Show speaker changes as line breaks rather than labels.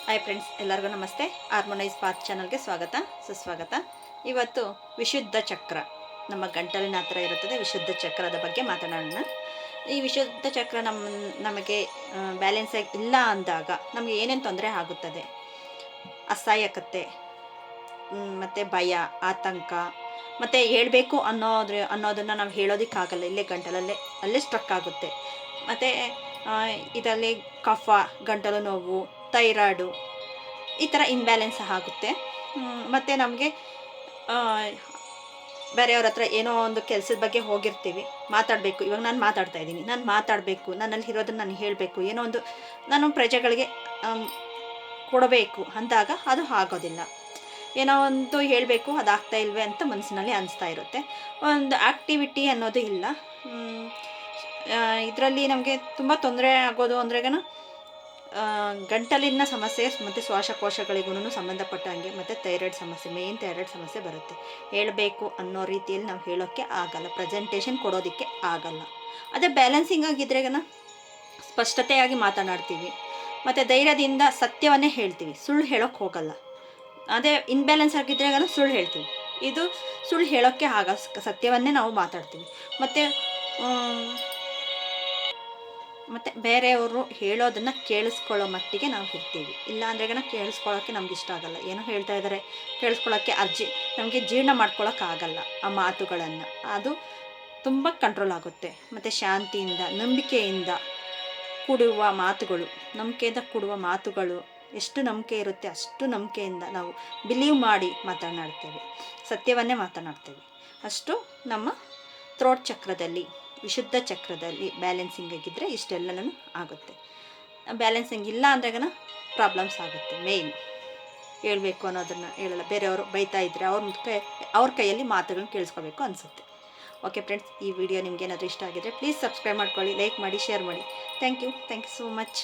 Hi friends, ಎಲ್ಲರಿಗೂ ನಮಸ್ತೆ. Harmonise path ಚಾನಲ್ಗೆ ಸ್ವಾಗತ, ಸುಸ್ವಾಗತ. ಇವತ್ತು ವಿಶುದ್ಧ ಚಕ್ರ, ನಮ್ಮ ಗಂಟಲಿನ ಹತ್ರ ಇರುತ್ತದೆ ವಿಶುದ್ಧ ಚಕ್ರದ ಬಗ್ಗೆ ಮಾತನಾಡೋಣ. ಈ ವಿಶುದ್ಧ ಚಕ್ರ ನಮಗೆ ಬ್ಯಾಲೆನ್ಸ್ ಆಗಿ ಇಲ್ಲ ಅಂದಾಗ ನಮಗೆ ಏನೇನು ತೊಂದರೆ ಆಗುತ್ತದೆ? ಅಸಹಾಯಕತೆ, ಮತ್ತು ಭಯ, ಆತಂಕ, ಮತ್ತು ಹೇಳಬೇಕು ಅನ್ನೋದನ್ನು ನಾವು ಹೇಳೋದಕ್ಕಾಗಲ್ಲ. ಇಲ್ಲೇ ಗಂಟಲಲ್ಲೇ ಅಲ್ಲೇ ಸ್ಟ್ರಕ್ ಆಗುತ್ತೆ. ಮತ್ತು ಇದರಲ್ಲಿ ಕಫ, ಗಂಟಲು ನೋವು, ಥೈರಾಯ್ಡು, ಈ ಥರ ಇನ್ಬ್ಯಾಲೆನ್ಸ್ ಆಗುತ್ತೆ. ಮತ್ತು ನಮಗೆ ಬೇರೆಯವ್ರ ಹತ್ರ ಏನೋ ಒಂದು ಕೆಲಸದ ಬಗ್ಗೆ ಹೋಗಿರ್ತೀವಿ, ಮಾತಾಡಬೇಕು. ಇವಾಗ ನಾನು ಮಾತಾಡ್ತಾ ಇದ್ದೀನಿ, ನಾನು ಮಾತಾಡಬೇಕು, ನನ್ನಲ್ಲಿ ಇರೋದನ್ನು ನಾನು ಹೇಳಬೇಕು, ಏನೋ ಒಂದು ನಾನು ಪ್ರಜೆಗಳಿಗೆ ಕೊಡಬೇಕು ಅಂದಾಗ ಅದು ಆಗೋದಿಲ್ಲ. ಏನೋ ಒಂದು ಹೇಳಬೇಕು, ಅದಾಗ್ತಾ ಇಲ್ವೇ ಅಂತ ಮನಸ್ಸಿನಲ್ಲಿ ಅನಿಸ್ತಾ ಇರುತ್ತೆ. ಒಂದು ಆ್ಯಕ್ಟಿವಿಟಿ ಅನ್ನೋದು ಇಲ್ಲ. ಇದರಲ್ಲಿ ನಮಗೆ ತುಂಬ ತೊಂದರೆ ಆಗೋದು ಅಂದ್ರೆಗನ ಗಂಟಲಿನ ಸಮಸ್ಯೆ ಮತ್ತು ಶ್ವಾಸಕೋಶಗಳಿಗೂ ಸಂಬಂಧಪಟ್ಟಂಗೆ, ಮತ್ತು ಥೈರಾಯ್ಡ್ ಸಮಸ್ಯೆ, ಮೇನ್ ಥೈರಾಯ್ಡ್ ಸಮಸ್ಯೆ ಬರುತ್ತೆ. ಹೇಳಬೇಕು ಅನ್ನೋ ರೀತಿಯಲ್ಲಿ ನಾವು ಹೇಳೋಕ್ಕೆ ಆಗಲ್ಲ, ಪ್ರೆಸೆಂಟೇಷನ್ ಕೊಡೋದಕ್ಕೆ ಆಗಲ್ಲ. ಅದೇ ಬ್ಯಾಲೆನ್ಸಿಂಗ್ ಆಗಿದ್ರೆಗನ ಸ್ಪಷ್ಟತೆಯಾಗಿ ಮಾತನಾಡ್ತೀವಿ, ಮತ್ತು ಧೈರ್ಯದಿಂದ ಸತ್ಯವನ್ನೇ ಹೇಳ್ತೀವಿ, ಸುಳ್ಳು ಹೇಳೋಕ್ಕೆ ಹೋಗಲ್ಲ. ಅದೇ ಇನ್ಬ್ಯಾಲೆನ್ಸ್ ಆಗಿದ್ರೆಗನ ಸುಳ್ಳು ಹೇಳ್ತೀವಿ. ಇದು ಸುಳ್ಳು ಹೇಳೋಕ್ಕೆ ಸತ್ಯವನ್ನೇ ನಾವು ಮಾತಾಡ್ತೀವಿ. ಮತ್ತು ಬೇರೆಯವರು ಹೇಳೋದನ್ನು ಕೇಳಿಸ್ಕೊಳ್ಳೋ ಮಟ್ಟಿಗೆ ನಾವು ಇರ್ತೀವಿ. ಇಲ್ಲ ಅಂದ್ರೆಗನ ಕೇಳಿಸ್ಕೊಳ್ಳೋಕ್ಕೆ ನಮ್ಗೆ ಇಷ್ಟ ಆಗಲ್ಲ. ಏನೋ ಹೇಳ್ತಾ ಇದ್ದಾರೆ ಕೇಳಿಸ್ಕೊಳ್ಳೋಕ್ಕೆ ನಮಗೆ ಜೀರ್ಣ ಮಾಡ್ಕೊಳ್ಳೋಕ್ಕಾಗಲ್ಲ ಆ ಮಾತುಗಳನ್ನು. ಅದು ತುಂಬ ಕಂಟ್ರೋಲ್ ಆಗುತ್ತೆ. ಮತ್ತು ಶಾಂತಿಯಿಂದ, ನಂಬಿಕೆಯಿಂದ ಕೂಡುವ ಮಾತುಗಳು, ನಂಬಿಕೆಯಿಂದ ಕೂಡುವ ಮಾತುಗಳು, ಎಷ್ಟು ನಂಬಿಕೆ ಇರುತ್ತೆ ಅಷ್ಟು ನಂಬಿಕೆಯಿಂದ ನಾವು ಬಿಲೀವ್ ಮಾಡಿ ಮಾತನಾಡ್ತೇವೆ, ಸತ್ಯವನ್ನೇ ಮಾತನಾಡ್ತೇವೆ. ಅಷ್ಟು ನಮ್ಮ ಥ್ರೋಟ್ ಚಕ್ರದಲ್ಲಿ, ವಿಶುದ್ಧ ಚಕ್ರದಲ್ಲಿ ಬ್ಯಾಲೆನ್ಸಿಂಗ್ ಆಗಿದ್ದರೆ ಇಷ್ಟೆಲ್ಲನೂ ಆಗುತ್ತೆ. ಬ್ಯಾಲೆನ್ಸಿಂಗ್ ಇಲ್ಲ ಅಂದ್ರೆಗನ ಪ್ರಾಬ್ಲಮ್ಸ್ ಆಗುತ್ತೆ. ಮೇಯ್ನ್ ಹೇಳಬೇಕು ಅನ್ನೋದನ್ನು ಹೇಳಲ್ಲ. ಬೇರೆಯವರು ಬೈತಾ ಇದ್ದರೆ ಅವ್ರ ಕೈಯಲ್ಲಿ ಮಾತುಗಳನ್ನ ಕೇಳಿಸ್ಕೋಬೇಕು ಅನಿಸುತ್ತೆ. ಓಕೆ ಫ್ರೆಂಡ್ಸ್, ಈ ವಿಡಿಯೋ ನಿಮ್ಗೆ ಏನಾದರೂ ಇಷ್ಟ ಆಗಿದ್ರೆ ಪ್ಲೀಸ್ ಸಬ್ಸ್ಕ್ರೈಬ್ ಮಾಡ್ಕೊಳ್ಳಿ, ಲೈಕ್ ಮಾಡಿ, ಶೇರ್ ಮಾಡಿ. Thank you so much.